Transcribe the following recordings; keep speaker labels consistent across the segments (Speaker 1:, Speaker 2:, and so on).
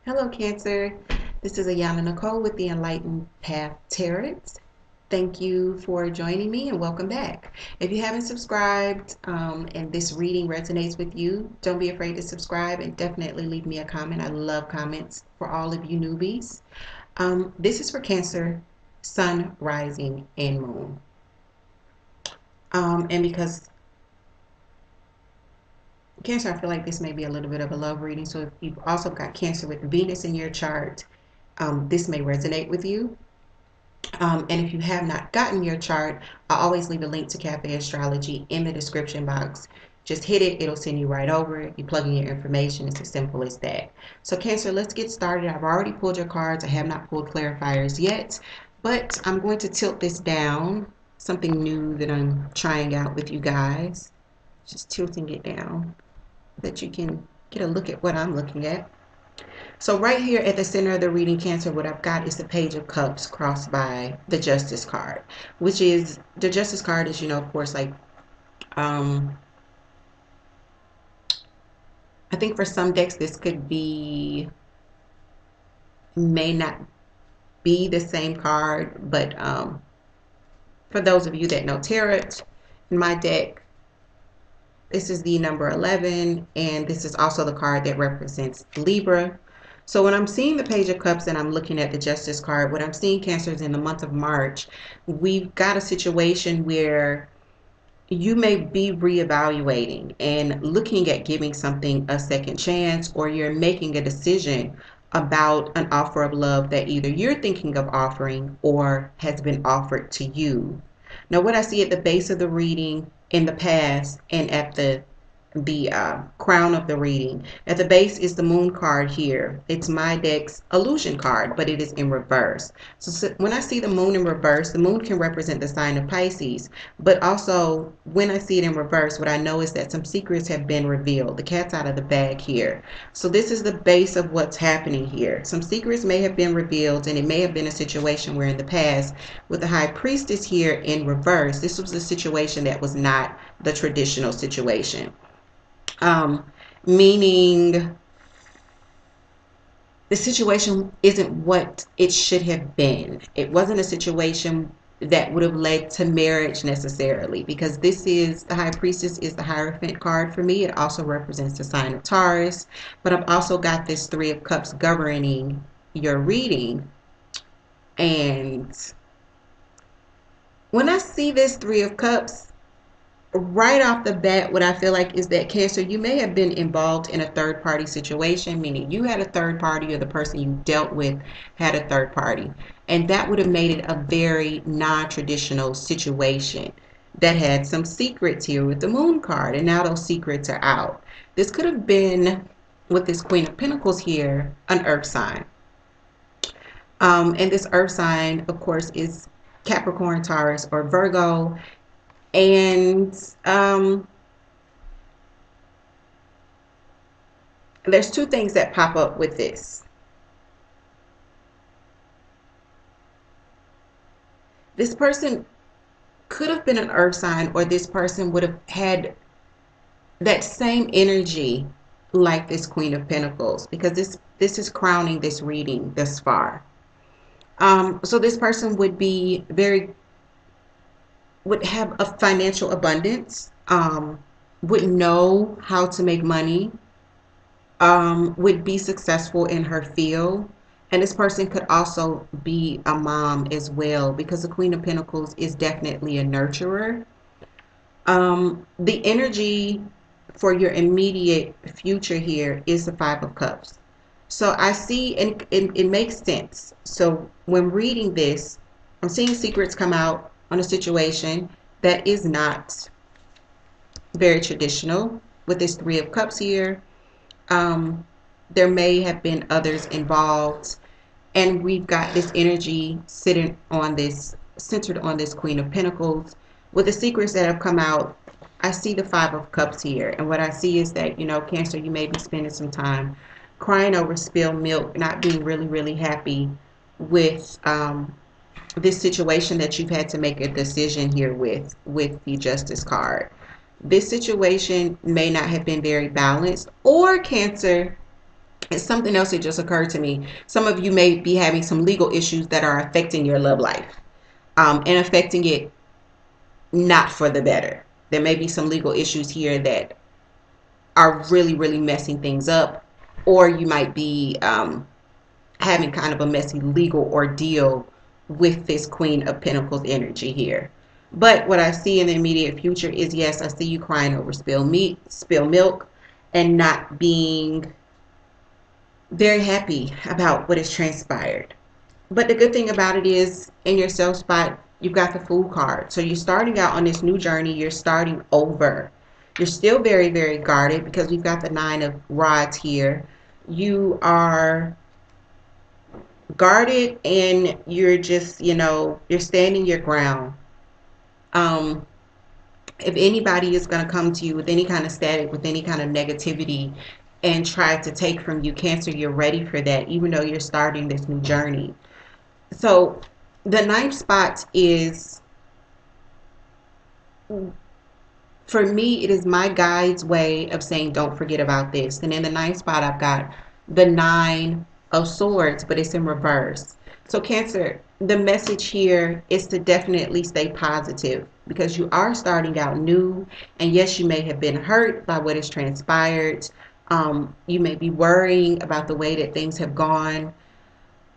Speaker 1: Hello, Cancer. This is Ayana Nicole with the Enlightened Path Tarot. Thank you for joining me and welcome back. If you haven't subscribed and this reading resonates with you, don't be afraid to subscribe and definitely leave me a comment. I love comments for all of you newbies. This is for Cancer, Sun, Rising, and Moon. And because Cancer, I feel like this may be a little bit of a love reading. So if you've also got Cancer with Venus in your chart, this may resonate with you. And if you have not gotten your chart, I always leave a link to Café Astrology in the description box. Just hit it, it'll send you right over it. You plug in your information, it's as simple as that. So Cancer, let's get started. I've already pulled your cards. I have not pulled clarifiers yet, but I'm going to tilt this down. Something new that I'm trying out with you guys. Just tilting it down so that you can get a look at what I'm looking at. So right here at the center of the reading, Cancer, what I've got is the Page of Cups crossed by the Justice card, which is, the Justice card is, of course, like, I think for some decks this could be, may not be the same card, but for those of you that know tarot, in my deck, this is the number 11, and this is also the card that represents Libra. So when I'm seeing the Page of Cups and I'm looking at the Justice card, what I'm seeing, Cancer, is in the month of March, we've got a situation where you may be reevaluating and looking at giving something a second chance, or you're making a decision about an offer of love that either you're thinking of offering or has been offered to you. Now, what I see at the base of the reading in the past and at the crown of the reading. At the base is the moon card here. It's my deck's illusion card, but it is in reverse. So when I see the moon in reverse, the moon can represent the sign of Pisces, but also when I see it in reverse, what I know is that some secrets have been revealed. The cat's out of the bag here. So this is the base of what's happening here. Some secrets may have been revealed, and it may have been a situation where in the past, with the High Priestess here in reverse, this was a situation that was not the traditional situation. Meaning the situation isn't what it should have been. It wasn't a situation that would have led to marriage necessarily, because this is, the High Priestess is the Hierophant card for me. It also represents the sign of Taurus, but I've also got this Three of Cups governing your reading. And when I see this Three of Cups, right off the bat, what I feel like is that, Cancer, you may have been involved in a third party situation, meaning you had a third party, or the person you dealt with had a third party, and that would have made it a very non-traditional situation that had some secrets here with the moon card, and now those secrets are out. This could have been, with this Queen of Pentacles here, an earth sign, and this earth sign, of course, is Capricorn, Taurus, or Virgo. And there's two things that pop up with this. This person could have been an earth sign, or this person would have had that same energy like this Queen of Pentacles, because this is crowning this reading thus far. So this person would be would have a financial abundance, would know how to make money, would be successful in her field. And this person could also be a mom as well, because the Queen of Pentacles is definitely a nurturer. The energy for your immediate future here is the Five of Cups. So I see, and it makes sense. So when reading this, I'm seeing secrets come out on a situation that is not very traditional. With this Three of Cups here, there may have been others involved, and we've got this energy sitting on this, centered on this Queen of Pentacles. With the secrets that have come out, I see the Five of Cups here, and what I see is that, Cancer, you may be spending some time crying over spilled milk, not being really happy with this situation that you've had to make a decision here with the Justice card. This situation may not have been very balanced, or, Cancer, It's something else that just occurred to me. Some of you may be having some legal issues that are affecting your love life, and affecting it not for the better. There may be some legal issues here that are really, really messing things up, or you might be having kind of a messy legal ordeal with this Queen of Pentacles energy here. But what I see in the immediate future is, yes, I see you crying over spilled milk, and not being very happy about what has transpired. But the good thing about it is, in your self spot, you've got the Fool card. So you're starting out on this new journey. You're starting over. You're still very, very guarded because we've got the Nine of Rods here. You are guarded, and you're just, you're standing your ground. If anybody is going to come to you with any kind of static, with any kind of negativity, and try to take from you, Cancer, you're ready for that, even though you're starting this new journey. So the ninth spot is, for me, it is my guide's way of saying, don't forget about this. And in the ninth spot, I've got the Nine of Swords, but it's in reverse. So Cancer, the message here is to definitely stay positive, because you are starting out new. And yes, you may have been hurt by what has transpired. You may be worrying about the way that things have gone.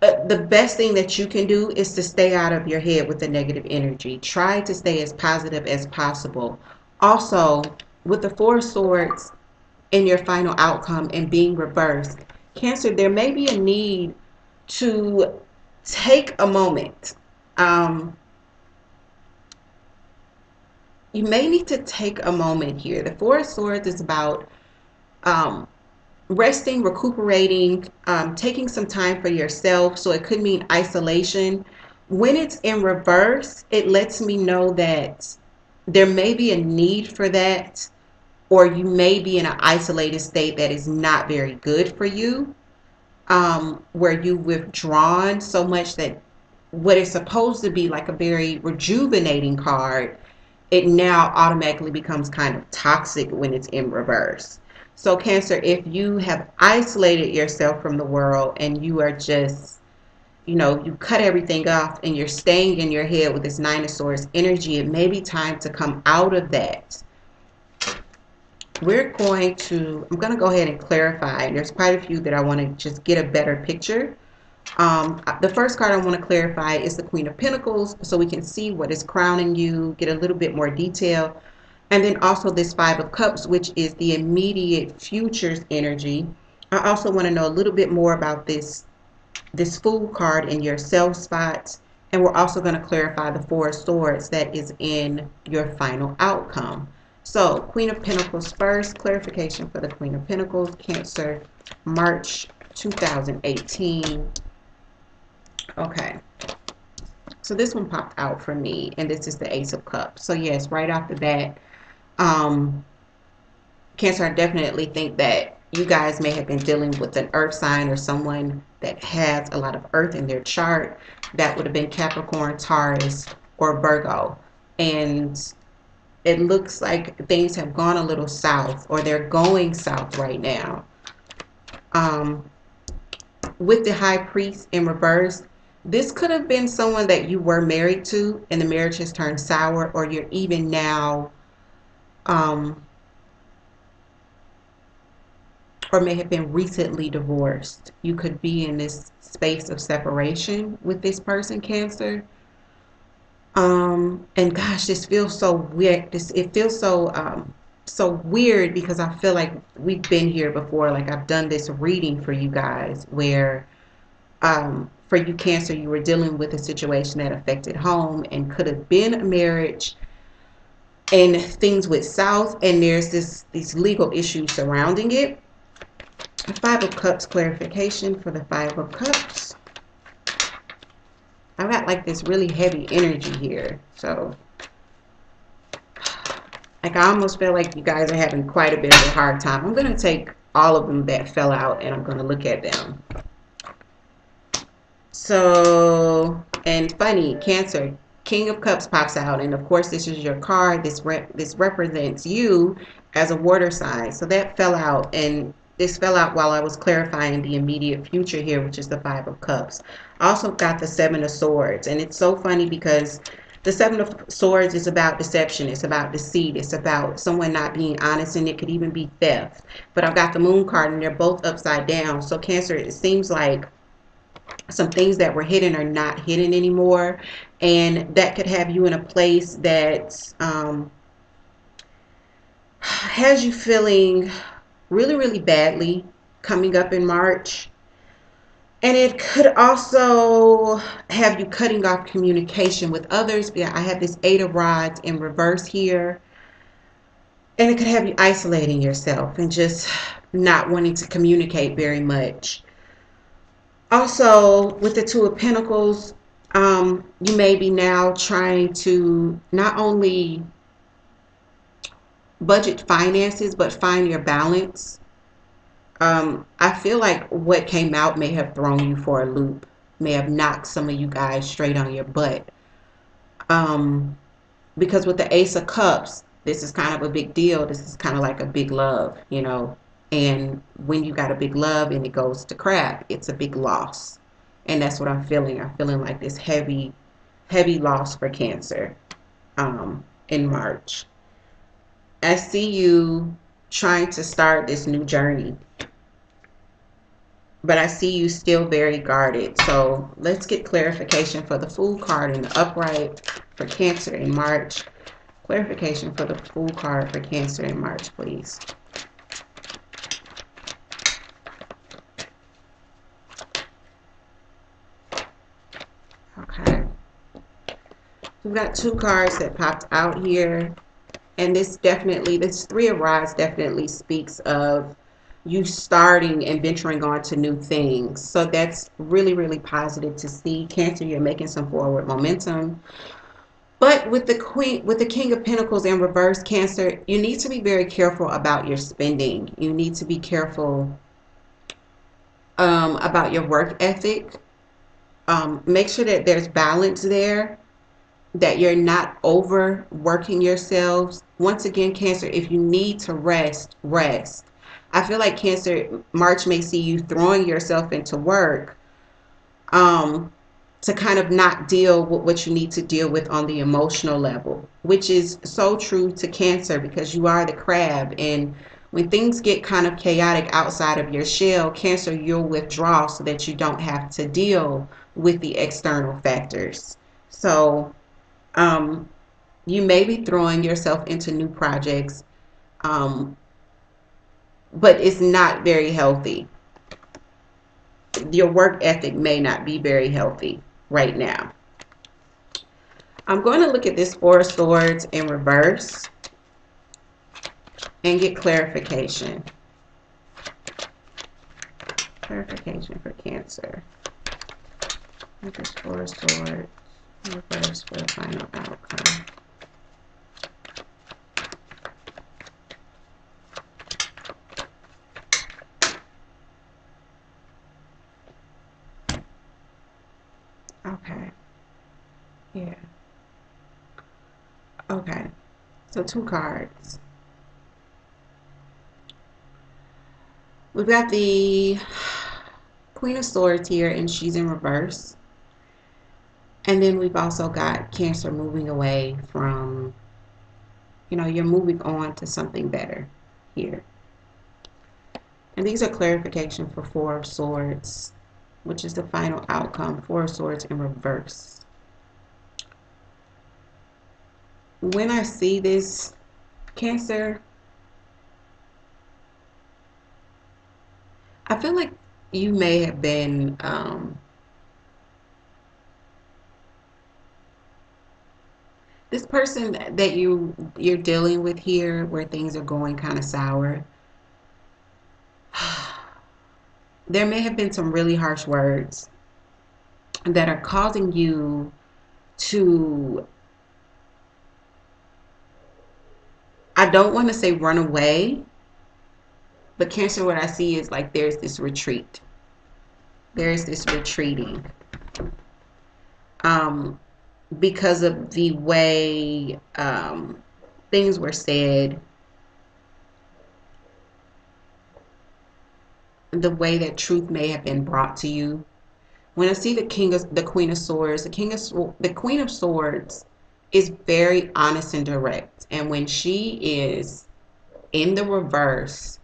Speaker 1: The best thing that you can do is to stay out of your head with the negative energy. Try to stay as positive as possible. Also, with the Four of Swords in your final outcome and being reversed, Cancer, there may be a need to take a moment. You may need to take a moment here. The Four of Swords is about resting, recuperating, taking some time for yourself. So it could mean isolation. When it's in reverse, it lets me know that there may be a need for that, or you may be in an isolated state that is not very good for you, where you've withdrawn so much that what is supposed to be like a very rejuvenating card, it now automatically becomes kind of toxic when it's in reverse. So Cancer, if you have isolated yourself from the world and you are just, you cut everything off and you're staying in your head with this Nine of Swords energy, it may be time to come out of that. I'm going to go ahead and clarify. And there's quite a few that I want to just get a better picture. The first card I want to clarify is the Queen of Pentacles, so we can see what is crowning you, get a little bit more detail. And then also this Five of Cups, which is the immediate futures energy. I also want to know a little bit more about this Fool card in your self spots. And we're also going to clarify the Four of Swords that is in your final outcome. So Queen of Pentacles first, clarification for the Queen of Pentacles, Cancer, March 2018. Okay. So this one popped out for me, and this is the Ace of Cups. So yes, right off the bat, Cancer, I definitely think that you guys may have been dealing with an earth sign or someone that has a lot of earth in their chart. That would have been Capricorn, Taurus, or Virgo. And it looks like things have gone a little south, or they're going south right now. With the High Priest in reverse, this could have been someone that you were married to and the marriage has turned sour, or you're even now or may have been recently divorced. You could be in this space of separation with this person, Cancer. And gosh, this feels so weird. It feels so weird, because I feel like we've been here before. Like I've done this reading for you guys where for you, Cancer, you were dealing with a situation that affected home and could have been a marriage, and things went south, and there's these legal issues surrounding it. Five of Cups, clarification for the Five of Cups. I've got like this really heavy energy here. So like I almost feel like you guys are having quite a bit of a hard time. I'm going to take all of them that fell out and I'm going to look at them. So, and funny, Cancer, King of Cups pops out, and of course this is your card. This represents you as a water sign. So that fell out, and this fell out while I was clarifying the immediate future here, which is the Five of Cups. Also got the Seven of Swords, and it's so funny because the Seven of Swords is about deception, it's about deceit, it's about someone not being honest, and it could even be theft. But I've got the Moon card, and they're both upside down. So Cancer, it seems like some things that were hidden are not hidden anymore, and that could have you in a place that has you feeling really, really badly coming up in March. And it could also have you cutting off communication with others. Yeah, I have this Eight of Rods in reverse here. And it could have you isolating yourself and just not wanting to communicate very much. Also, with the Two of Pentacles, you may be now trying to not only budget finances, but find your balance. I feel like what came out may have thrown you for a loop, may have knocked some of you guys straight on your butt. Because with the Ace of Cups, this is kind of a big deal. This is kind of like a big love, you know. And when you got a big love and it goes to crap, it's a big loss. And that's what I'm feeling. I'm feeling like this heavy, heavy loss for Cancer in March. I see you trying to start this new journey, but I see you still very guarded. So let's get clarification for the Fool card in the upright for Cancer in March. Clarification for the Fool card for Cancer in March, please. Okay. We've got two cards that popped out here. And this Three of Rods definitely speaks of you starting and venturing on to new things. So that's really, really positive to see. Cancer, you're making some forward momentum. But with the King of Pentacles in reverse, Cancer, you need to be very careful about your spending. You need to be careful about your work ethic. Make sure that there's balance there, that you're not overworking yourselves. Once again, Cancer, if you need to rest, rest. I feel like Cancer, March may see you throwing yourself into work to kind of not deal with what you need to deal with on the emotional level, which is so true to Cancer because you are the crab. And when things get kind of chaotic outside of your shell, Cancer, you'll withdraw so that you don't have to deal with the external factors. So you may be throwing yourself into new projects, but it's not very healthy. Your work ethic may not be very healthy right now. I'm going to look at this Four of Swords in reverse and get clarification. Clarification for Cancer. Look at this Four of Swords in reverse for the final outcome. Okay. Yeah. Okay. So two cards. We've got the Queen of Swords here, and she's in reverse. And then we've also got Cancer moving away from, you know, you're moving on to something better here. And these are clarification for Four of Swords, which is the final outcome. Four of Swords in reverse. When I see this, Cancer, I feel like you may have been this person that you're dealing with here, where things are going kind of sour. There may have been some really harsh words that are causing you to, I don't want to say run away, but Cancer, what I see is like there's this retreat. There's this retreating. Because of the way things were said. the way that truth may have been brought to you. When I see the Queen of Swords, the Queen of Swords is very honest and direct. And when she is in the reverse,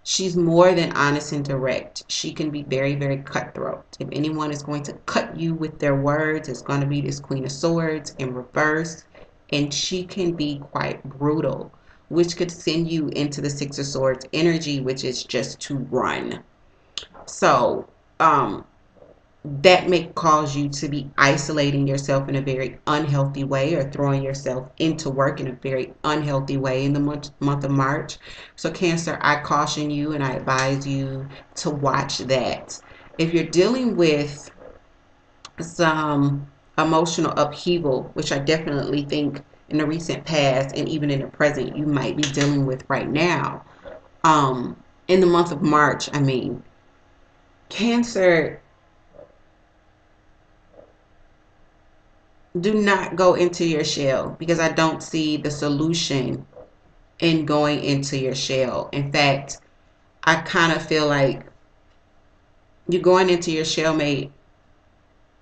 Speaker 1: she's more than honest and direct. She can be very, very cutthroat. If anyone is going to cut you with their words, it's going to be this Queen of Swords in reverse. And she can be quite brutal, which could send you into the Six of Swords energy, which is just to run. So, that may cause you to be isolating yourself in a very unhealthy way, or throwing yourself into work in a very unhealthy way in the month of March. So Cancer, I caution you and I advise you to watch that. If you're dealing with some emotional upheaval, which I definitely think in the recent past and even in the present you might be dealing with right now, in the month of March, I mean, Cancer, do not go into your shell, because I don't see the solution in going into your shell. In fact, I kind of feel like you going into your shell may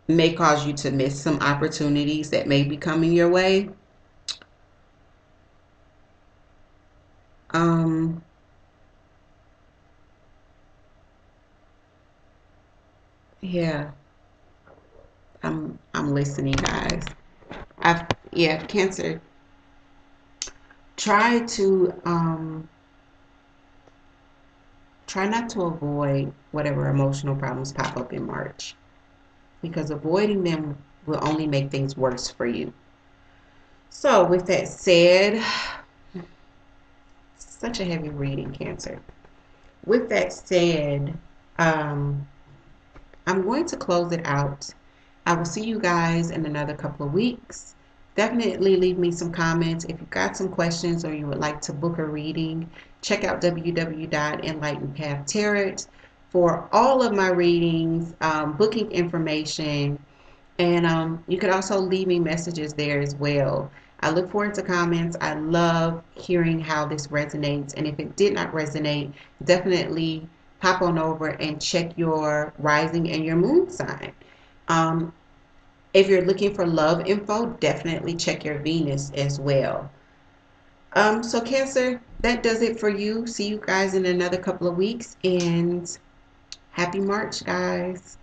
Speaker 1: cause you to miss some opportunities that may be coming your way. Um, yeah, I'm listening, guys. I've Yeah, Cancer. Try to try not to avoid whatever emotional problems pop up in March, because avoiding them will only make things worse for you. So, with that said, such a heavy reading, Cancer. With that said, um, I'm going to close it out. I will see you guys in another couple of weeks. Definitely leave me some comments. If you've got some questions or you would like to book a reading, check out www.enlightenedpathtarot for all of my readings, booking information, and you could also leave me messages there as well. I look forward to comments. I love hearing how this resonates. And if it did not resonate, definitely pop on over and check your rising and your moon sign. Um, if you're looking for love info, definitely check your Venus as well. So Cancer, that does it for you. See you guys in another couple of weeks, and happy March, guys.